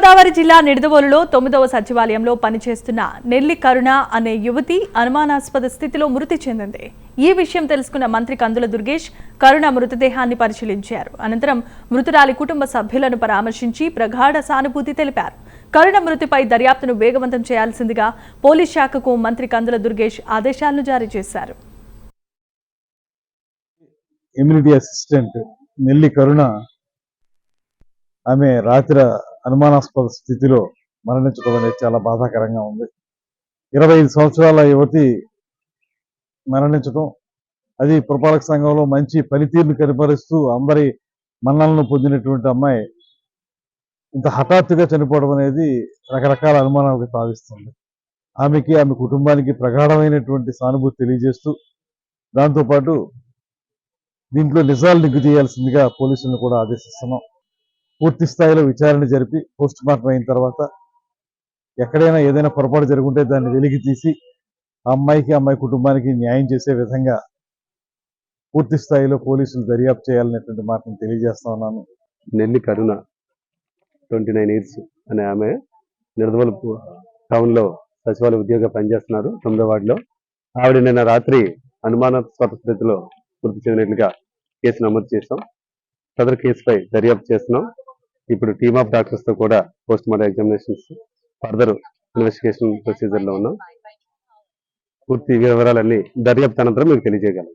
గోదావరి జిల్లా నిడదవోలులో 9వ సచివాలయంలో పనిచేస్తున్న నెల్లి కరుణ అనే యువతి అనుమానాస్పద స్థితిలో మృతి చెందింది. ఈ విషయం తెలుసుకున్న మంత్రి కందుల దుర్గేష్ కరుణ మృతదేహాన్ని పరిశీలించారు. అనంతరం మృతురాలి కుటుంబ సభ్యులను పరామర్శించి ప్రగాఢ సానుభూతి తెలిపారు. కరుణ మృతిపై దర్యాప్తును వేగవంతం చేయాల్సిందిగా పోలీస్ శాఖకు మంత్రి కందుల దుర్గేష్ ఆదేశాలను జారీ చేశారు. ఇమ్యూనిటీ అసిస్టెంట్ నెల్లి కరుణ ఆమె రాత్రి అనుమానాస్పద స్థితిలో మరణించడం అనేది చాలా బాధాకరంగా ఉంది. 25 సంవత్సరాల యువతి మరణించడం, అది పురపాలక సంఘంలో మంచి పనితీరును కనపరుస్తూ అందరి మన్నలను పొందినటువంటి అమ్మాయి ఇంత హఠాత్తుగా చనిపోవడం అనేది రకరకాల అనుమానాలకు తావిస్తుంది. ఆమెకి, ఆమె కుటుంబానికి ప్రగాఢమైనటువంటి సానుభూతి తెలియజేస్తూ, దాంతోపాటు దీంట్లో నిజాలు నిగ్గు చేయాల్సిందిగా పోలీసులను కూడా ఆదేశిస్తున్నాం. పూర్తి స్థాయిలో విచారణ జరిపి పోస్ట్ మార్టం అయిన తర్వాత ఎక్కడైనా ఏదైనా పొరపాటు జరుగుంటే దాన్ని వెలికి తీసి ఆ అమ్మాయికి, అమ్మాయి కుటుంబానికి న్యాయం చేసే విధంగా పూర్తి స్థాయిలో పోలీసులు దర్యాప్తు చేయాలనేటువంటి మాటను తెలియజేస్తా ఉన్నాను. నెల్లి కరుణ 29 ఇయర్స్ అనే ఆమె నిడదవోలు టౌన్లో సచివాలయ ఉద్యోగంగా పనిచేస్తున్నారు. 9వ వార్డులో ఆవిడ నిన్న రాత్రి అనుమానాస్పద స్థితిలో మృతి చెందినట్లుగా కేసు నమోదు చేస్తాం. సదరు కేసుపై దర్యాప్తు చేస్తున్నాం. ఇప్పుడు టీమ్ ఆఫ్ డాక్టర్స్ తో కూడా post mortem examinations, further investigation procedure లో ఉన్నాం. పూర్తి వివరాలన్నీ దర్యాప్తు అనంతరం మీకు తెలియజేయగలం.